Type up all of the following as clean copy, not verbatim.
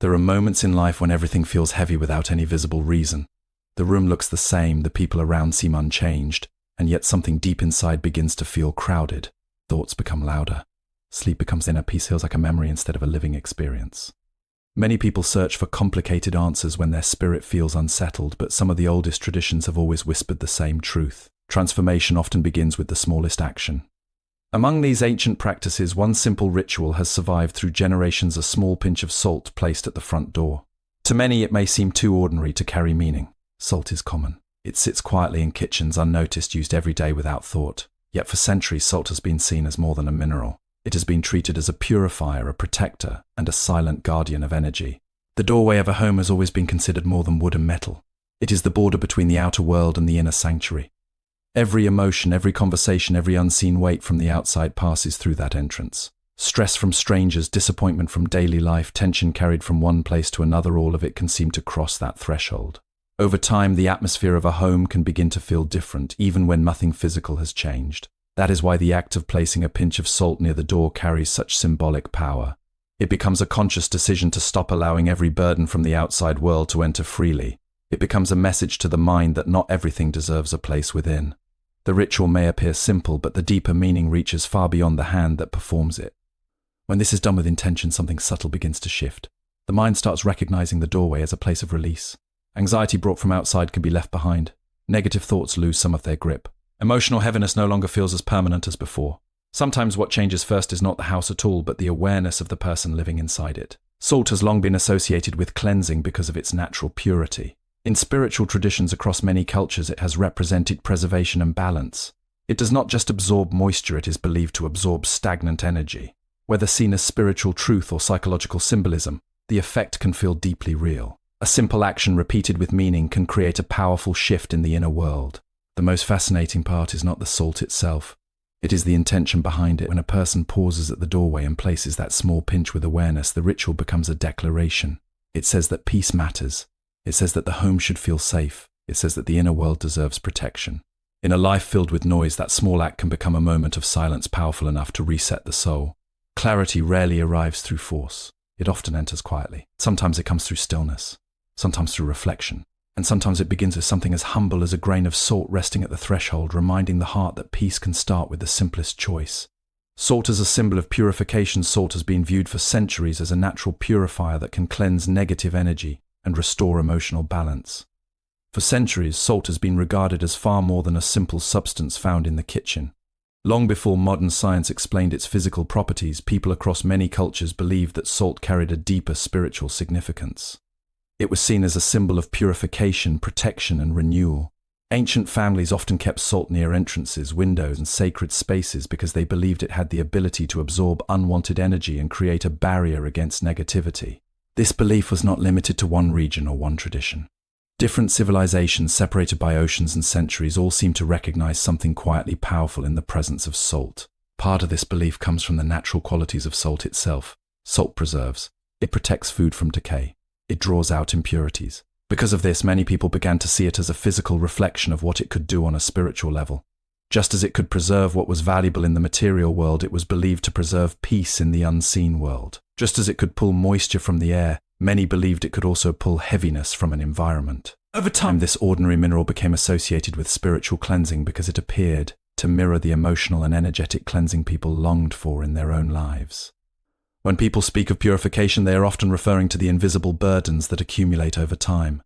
There are moments in life when everything feels heavy without any visible reason. The room looks the same, the people around seem unchanged, and yet something deep inside begins to feel crowded. Thoughts become louder. Sleep becomes inner peace, feels like a memory instead of a living experience. Many people search for complicated answers when their spirit feels unsettled, but some of the oldest traditions have always whispered the same truth. Transformation often begins with the smallest action. Among these ancient practices, one simple ritual has survived through generations: a small pinch of salt placed at the front door. To many, it may seem too ordinary to carry meaning. Salt is common. It sits quietly in kitchens, unnoticed, used every day without thought. Yet for centuries, salt has been seen as more than a mineral. It has been treated as a purifier, a protector, and a silent guardian of energy. The doorway of a home has always been considered more than wood and metal. It is the border between the outer world and the inner sanctuary. Every emotion, every conversation, every unseen weight from the outside passes through that entrance. Stress from strangers, disappointment from daily life, tension carried from one place to another, all of it can seem to cross that threshold. Over time, the atmosphere of a home can begin to feel different, even when nothing physical has changed. That is why the act of placing a pinch of salt near the door carries such symbolic power. It becomes a conscious decision to stop allowing every burden from the outside world to enter freely. It becomes a message to the mind that not everything deserves a place within. The ritual may appear simple, but the deeper meaning reaches far beyond the hand that performs it. When this is done with intention, something subtle begins to shift. The mind starts recognizing the doorway as a place of release. Anxiety brought from outside can be left behind. Negative thoughts lose some of their grip. Emotional heaviness no longer feels as permanent as before. Sometimes what changes first is not the house at all, but the awareness of the person living inside it. Salt has long been associated with cleansing because of its natural purity. In spiritual traditions across many cultures, it has represented preservation and balance. It does not just absorb moisture, it is believed to absorb stagnant energy. Whether seen as spiritual truth or psychological symbolism, the effect can feel deeply real. A simple action repeated with meaning can create a powerful shift in the inner world. The most fascinating part is not the salt itself. It is the intention behind it. When a person pauses at the doorway and places that small pinch with awareness, the ritual becomes a declaration. It says that peace matters. It says that the home should feel safe. It says that the inner world deserves protection. In a life filled with noise, that small act can become a moment of silence powerful enough to reset the soul. Clarity rarely arrives through force. It often enters quietly. Sometimes it comes through stillness. Sometimes through reflection. And sometimes it begins with something as humble as a grain of salt resting at the threshold, reminding the heart that peace can start with the simplest choice. Salt as a symbol of purification. Salt has been viewed for centuries as a natural purifier that can cleanse negative energy and restore emotional balance. For centuries, salt has been regarded as far more than a simple substance found in the kitchen. Long before modern science explained its physical properties, people across many cultures believed that salt carried a deeper spiritual significance. It was seen as a symbol of purification, protection, and renewal. Ancient families often kept salt near entrances, windows, and sacred spaces because they believed it had the ability to absorb unwanted energy and create a barrier against negativity. This belief was not limited to one region or one tradition. Different civilizations, separated by oceans and centuries, all seem to recognize something quietly powerful in the presence of salt. Part of this belief comes from the natural qualities of salt itself. Salt preserves. It protects food from decay. It draws out impurities. Because of this, many people began to see it as a physical reflection of what it could do on a spiritual level. Just as it could preserve what was valuable in the material world, it was believed to preserve peace in the unseen world. Just as it could pull moisture from the air, many believed it could also pull heaviness from an environment. Over time, this ordinary mineral became associated with spiritual cleansing because it appeared to mirror the emotional and energetic cleansing people longed for in their own lives. When people speak of purification, they are often referring to the invisible burdens that accumulate over time.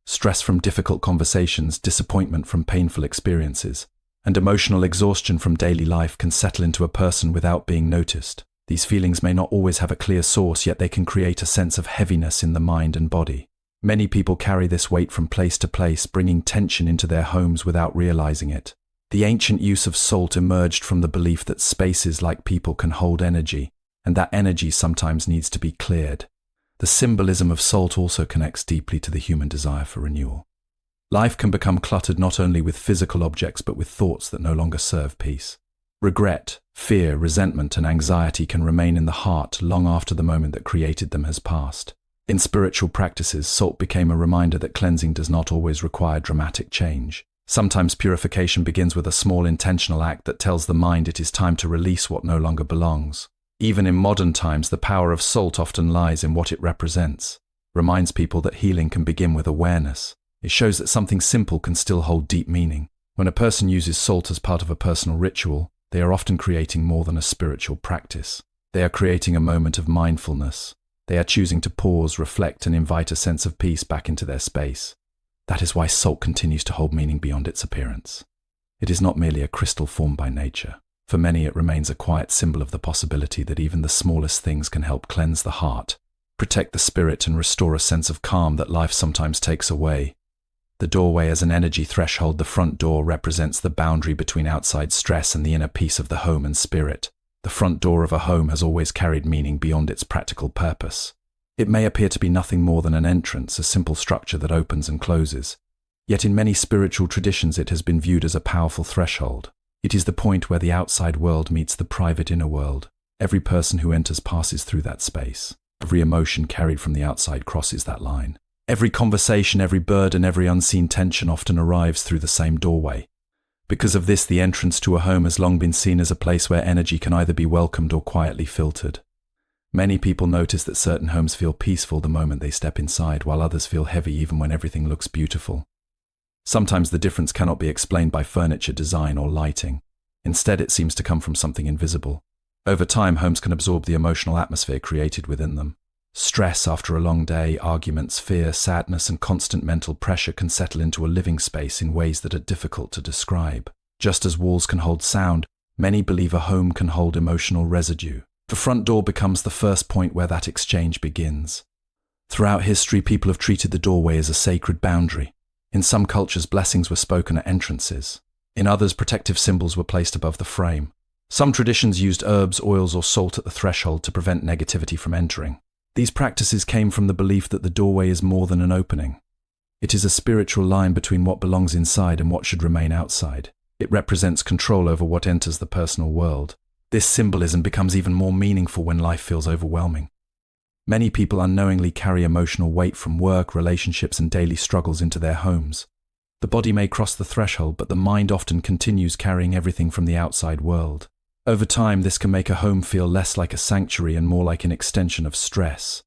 Stress from difficult conversations, disappointment from painful experiences, and emotional exhaustion from daily life can settle into a person without being noticed. These feelings may not always have a clear source, yet they can create a sense of heaviness in the mind and body. Many people carry this weight from place to place, bringing tension into their homes without realizing it. The ancient use of salt emerged from the belief that spaces like people can hold energy, and that energy sometimes needs to be cleared. The symbolism of salt also connects deeply to the human desire for renewal. Life can become cluttered not only with physical objects but with thoughts that no longer serve peace. Regret, fear, resentment, and anxiety can remain in the heart long after the moment that created them has passed. In spiritual practices, salt became a reminder that cleansing does not always require dramatic change. Sometimes purification begins with a small intentional act that tells the mind it is time to release what no longer belongs. Even in modern times, the power of salt often lies in what it represents. Reminds people that healing can begin with awareness. It shows that something simple can still hold deep meaning. When a person uses salt as part of a personal ritual, they are often creating more than a spiritual practice. They are creating a moment of mindfulness. They are choosing to pause, reflect, and invite a sense of peace back into their space. That is why salt continues to hold meaning beyond its appearance. It is not merely a crystal formed by nature. For many, it remains a quiet symbol of the possibility that even the smallest things can help cleanse the heart, protect the spirit, and restore a sense of calm that life sometimes takes away. The doorway as an energy threshold. The front door represents the boundary between outside stress and the inner peace of the home and spirit. The front door of a home has always carried meaning beyond its practical purpose. It may appear to be nothing more than an entrance, a simple structure that opens and closes. Yet in many spiritual traditions it has been viewed as a powerful threshold. It is the point where the outside world meets the private inner world. Every person who enters passes through that space. Every emotion carried from the outside crosses that line. Every conversation, every burden, every unseen tension often arrives through the same doorway. Because of this, the entrance to a home has long been seen as a place where energy can either be welcomed or quietly filtered. Many people notice that certain homes feel peaceful the moment they step inside, while others feel heavy even when everything looks beautiful. Sometimes the difference cannot be explained by furniture, design, or lighting. Instead, it seems to come from something invisible. Over time, homes can absorb the emotional atmosphere created within them. Stress after a long day, arguments, fear, sadness, and constant mental pressure can settle into a living space in ways that are difficult to describe. Just as walls can hold sound, many believe a home can hold emotional residue. The front door becomes the first point where that exchange begins. Throughout history, people have treated the doorway as a sacred boundary. In some cultures, blessings were spoken at entrances. In others, protective symbols were placed above the frame. Some traditions used herbs, oils, or salt at the threshold to prevent negativity from entering. These practices came from the belief that the doorway is more than an opening. It is a spiritual line between what belongs inside and what should remain outside. It represents control over what enters the personal world. This symbolism becomes even more meaningful when life feels overwhelming. Many people unknowingly carry emotional weight from work, relationships, and daily struggles into their homes. The body may cross the threshold, but the mind often continues carrying everything from the outside world. Over time, this can make a home feel less like a sanctuary and more like an extension of stress.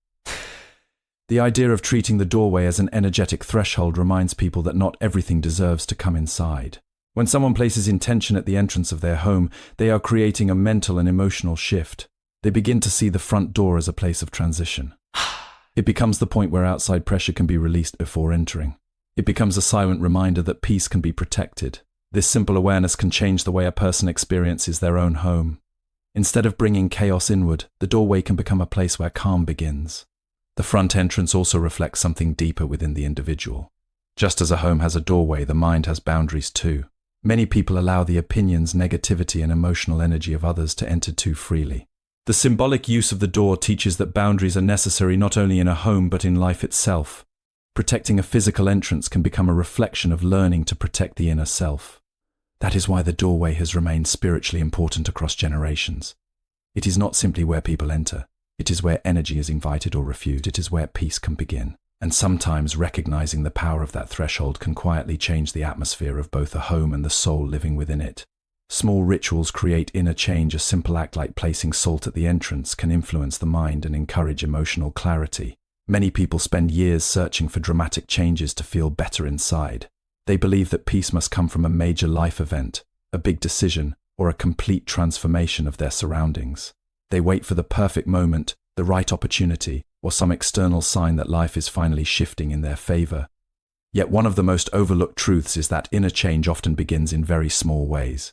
The idea of treating the doorway as an energetic threshold reminds people that not everything deserves to come inside. When someone places intention at the entrance of their home, they are creating a mental and emotional shift. They begin to see the front door as a place of transition. It becomes the point where outside pressure can be released before entering. It becomes a silent reminder that peace can be protected. This simple awareness can change the way a person experiences their own home. Instead of bringing chaos inward, the doorway can become a place where calm begins. The front entrance also reflects something deeper within the individual. Just as a home has a doorway, the mind has boundaries too. Many people allow the opinions, negativity, and emotional energy of others to enter too freely. The symbolic use of the door teaches that boundaries are necessary not only in a home but in life itself. Protecting a physical entrance can become a reflection of learning to protect the inner self. That is why the doorway has remained spiritually important across generations. It is not simply where people enter. It is where energy is invited or refused. It is where peace can begin. And sometimes recognizing the power of that threshold can quietly change the atmosphere of both a home and the soul living within it. Small rituals create inner change. A simple act like placing salt at the entrance can influence the mind and encourage emotional clarity. Many people spend years searching for dramatic changes to feel better inside. They believe that peace must come from a major life event, a big decision, or a complete transformation of their surroundings. They wait for the perfect moment, the right opportunity, or some external sign that life is finally shifting in their favor. Yet one of the most overlooked truths is that inner change often begins in very small ways.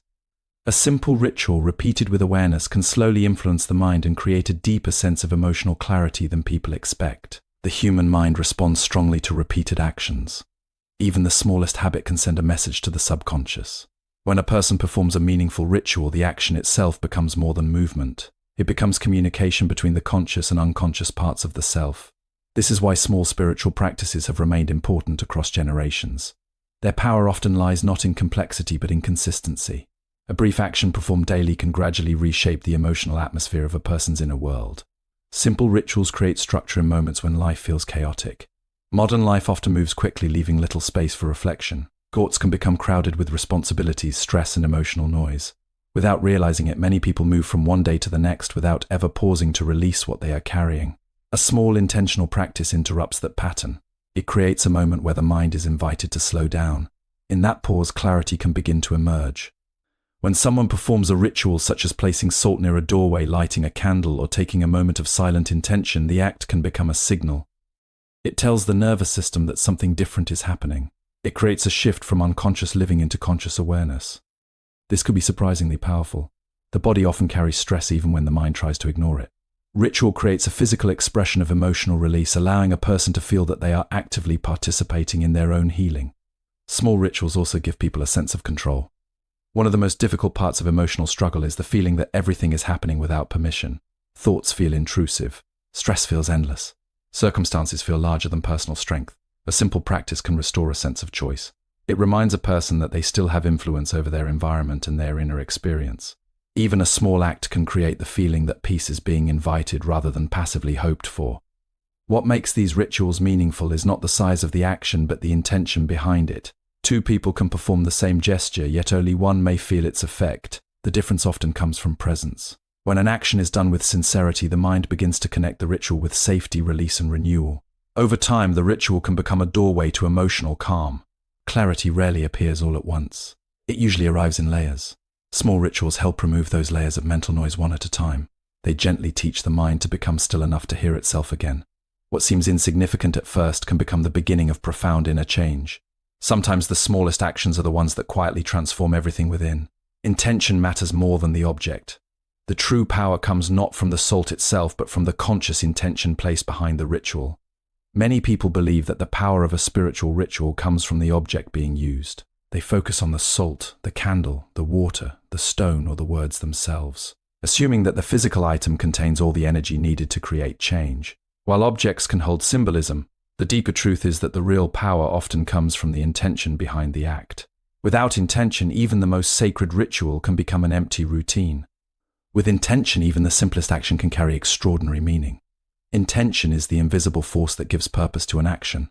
A simple ritual repeated with awareness can slowly influence the mind and create a deeper sense of emotional clarity than people expect. The human mind responds strongly to repeated actions. Even the smallest habit can send a message to the subconscious. When a person performs a meaningful ritual, the action itself becomes more than movement. It becomes communication between the conscious and unconscious parts of the self. This is why small spiritual practices have remained important across generations. Their power often lies not in complexity but in consistency. A brief action performed daily can gradually reshape the emotional atmosphere of a person's inner world. Simple rituals create structure in moments when life feels chaotic. Modern life often moves quickly, leaving little space for reflection. Courts can become crowded with responsibilities, stress, and emotional noise. Without realizing it, many people move from one day to the next without ever pausing to release what they are carrying. A small intentional practice interrupts that pattern. It creates a moment where the mind is invited to slow down. In that pause, clarity can begin to emerge. When someone performs a ritual such as placing salt near a doorway, lighting a candle, or taking a moment of silent intention, the act can become a signal. It tells the nervous system that something different is happening. It creates a shift from unconscious living into conscious awareness. This could be surprisingly powerful. The body often carries stress even when the mind tries to ignore it. Ritual creates a physical expression of emotional release, allowing a person to feel that they are actively participating in their own healing. Small rituals also give people a sense of control. One of the most difficult parts of emotional struggle is the feeling that everything is happening without permission. Thoughts feel intrusive. Stress feels endless. Circumstances feel larger than personal strength. A simple practice can restore a sense of choice. It reminds a person that they still have influence over their environment and their inner experience. Even a small act can create the feeling that peace is being invited rather than passively hoped for. What makes these rituals meaningful is not the size of the action but the intention behind it. Two people can perform the same gesture, yet only one may feel its effect. The difference often comes from presence. When an action is done with sincerity, the mind begins to connect the ritual with safety, release, and renewal. Over time, the ritual can become a doorway to emotional calm. Clarity rarely appears all at once. It usually arrives in layers. Small rituals help remove those layers of mental noise one at a time. They gently teach the mind to become still enough to hear itself again. What seems insignificant at first can become the beginning of profound inner change. Sometimes the smallest actions are the ones that quietly transform everything within. Intention matters more than the object. The true power comes not from the salt itself, but from the conscious intention placed behind the ritual. Many people believe that the power of a spiritual ritual comes from the object being used. They focus on the salt, the candle, the water, the stone, or the words themselves, assuming that the physical item contains all the energy needed to create change. While objects can hold symbolism, the deeper truth is that the real power often comes from the intention behind the act. Without intention, even the most sacred ritual can become an empty routine. With intention, even the simplest action can carry extraordinary meaning. Intention is the invisible force that gives purpose to an action.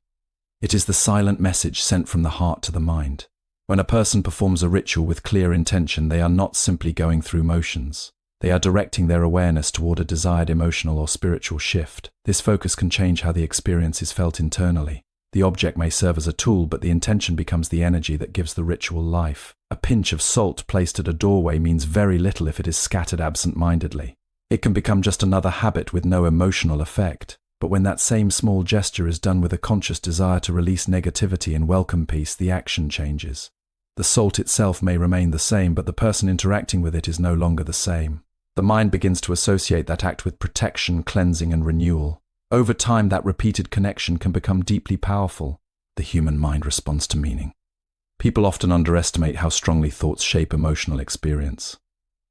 It is the silent message sent from the heart to the mind. When a person performs a ritual with clear intention, they are not simply going through motions. They are directing their awareness toward a desired emotional or spiritual shift. This focus can change how the experience is felt internally. The object may serve as a tool, but the intention becomes the energy that gives the ritual life. A pinch of salt placed at a doorway means very little if it is scattered absent-mindedly. It can become just another habit with no emotional effect. But when that same small gesture is done with a conscious desire to release negativity and welcome peace, the action changes. The salt itself may remain the same, but the person interacting with it is no longer the same. The mind begins to associate that act with protection, cleansing, and renewal. Over time, that repeated connection can become deeply powerful. The human mind responds to meaning. People often underestimate how strongly thoughts shape emotional experience.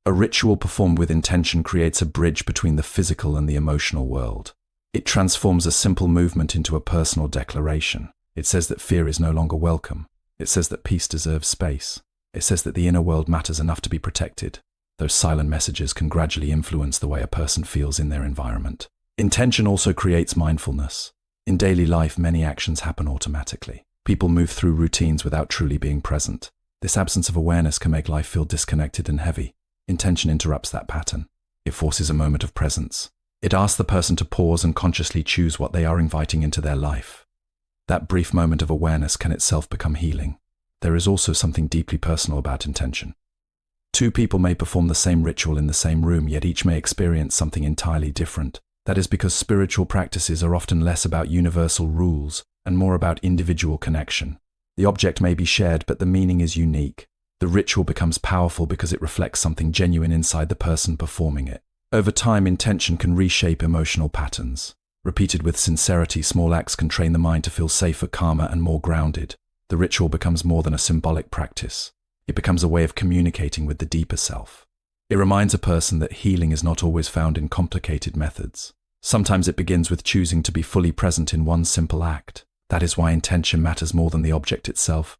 A ritual performed with intention creates a bridge between the physical and the emotional world. It transforms a simple movement into a personal declaration. It says that fear is no longer welcome. It says that peace deserves space. It says that the inner world matters enough to be protected. Those silent messages can gradually influence the way a person feels in their environment. Intention also creates mindfulness. In daily life, many actions happen automatically. People move through routines without truly being present. This absence of awareness can make life feel disconnected and heavy. Intention interrupts that pattern. It forces a moment of presence. It asks the person to pause and consciously choose what they are inviting into their life. That brief moment of awareness can itself become healing. There is also something deeply personal about intention. Two people may perform the same ritual in the same room, yet each may experience something entirely different. That is because spiritual practices are often less about universal rules and more about individual connection. The object may be shared, but the meaning is unique. The ritual becomes powerful because it reflects something genuine inside the person performing it. Over time, intention can reshape emotional patterns. Repeated with sincerity, small acts can train the mind to feel safer, calmer, and more grounded. The ritual becomes more than a symbolic practice. It becomes a way of communicating with the deeper self. It reminds a person that healing is not always found in complicated methods. Sometimes it begins with choosing to be fully present in one simple act. That is why intention matters more than the object itself.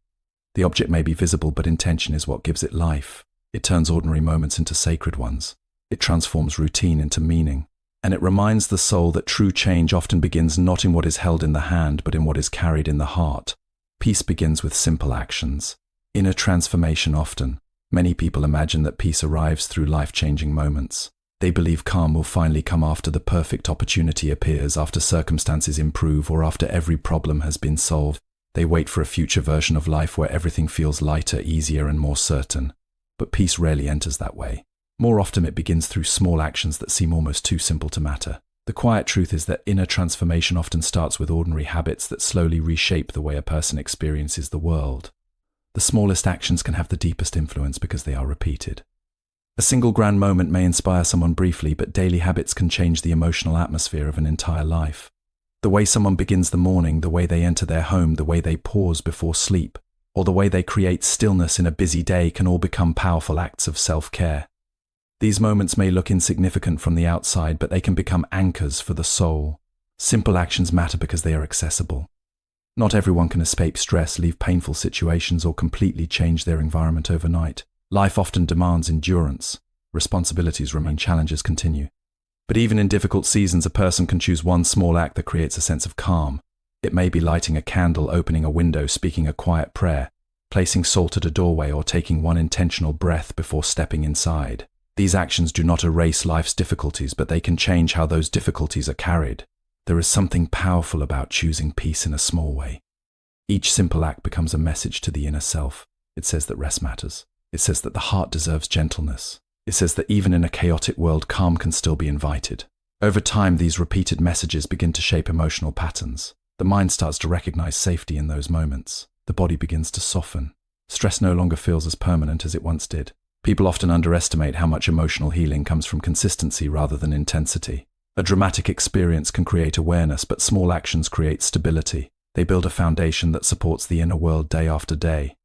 The object may be visible, but intention is what gives it life. It turns ordinary moments into sacred ones. It transforms routine into meaning. And it reminds the soul that true change often begins not in what is held in the hand, but in what is carried in the heart. Peace begins with simple actions. Inner transformation often. Many people imagine that peace arrives through life-changing moments. They believe calm will finally come after the perfect opportunity appears, after circumstances improve, or after every problem has been solved. They wait for a future version of life where everything feels lighter, easier, and more certain. But peace rarely enters that way. More often it begins through small actions that seem almost too simple to matter. The quiet truth is that inner transformation often starts with ordinary habits that slowly reshape the way a person experiences the world. The smallest actions can have the deepest influence because they are repeated. A single grand moment may inspire someone briefly, but daily habits can change the emotional atmosphere of an entire life. The way someone begins the morning, the way they enter their home, the way they pause before sleep, or the way they create stillness in a busy day can all become powerful acts of self-care. These moments may look insignificant from the outside, but they can become anchors for the soul. Simple actions matter because they are accessible. Not everyone can escape stress, leave painful situations, or completely change their environment overnight. Life often demands endurance. Responsibilities remain, challenges continue. But even in difficult seasons, a person can choose one small act that creates a sense of calm. It may be lighting a candle, opening a window, speaking a quiet prayer, placing salt at a doorway, or taking one intentional breath before stepping inside. These actions do not erase life's difficulties, but they can change how those difficulties are carried. There is something powerful about choosing peace in a small way. Each simple act becomes a message to the inner self. It says that rest matters. It says that the heart deserves gentleness. It says that even in a chaotic world, calm can still be invited. Over time, these repeated messages begin to shape emotional patterns. The mind starts to recognize safety in those moments. The body begins to soften. Stress no longer feels as permanent as it once did. People often underestimate how much emotional healing comes from consistency rather than intensity. A dramatic experience can create awareness, but small actions create stability. They build a foundation that supports the inner world day after day.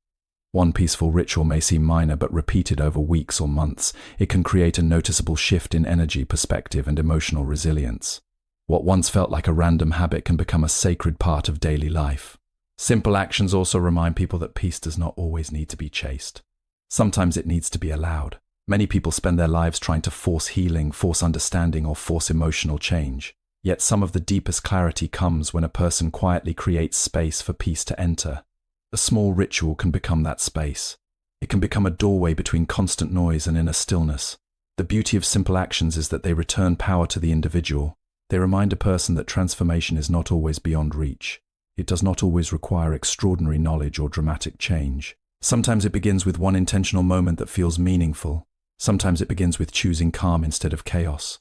One peaceful ritual may seem minor, but repeated over weeks or months, it can create a noticeable shift in energy, perspective, and emotional resilience. What once felt like a random habit can become a sacred part of daily life. Simple actions also remind people that peace does not always need to be chased. Sometimes it needs to be allowed. Many people spend their lives trying to force healing, force understanding, or force emotional change. Yet some of the deepest clarity comes when a person quietly creates space for peace to enter. A small ritual can become that space. It can become a doorway between constant noise and inner stillness. The beauty of simple actions is that they return power to the individual. They remind a person that transformation is not always beyond reach. It does not always require extraordinary knowledge or dramatic change. Sometimes it begins with one intentional moment that feels meaningful. Sometimes it begins with choosing calm instead of chaos.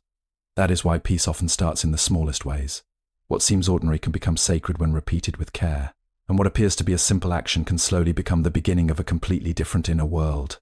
That is why peace often starts in the smallest ways. What seems ordinary can become sacred when repeated with care. And what appears to be a simple action can slowly become the beginning of a completely different inner world.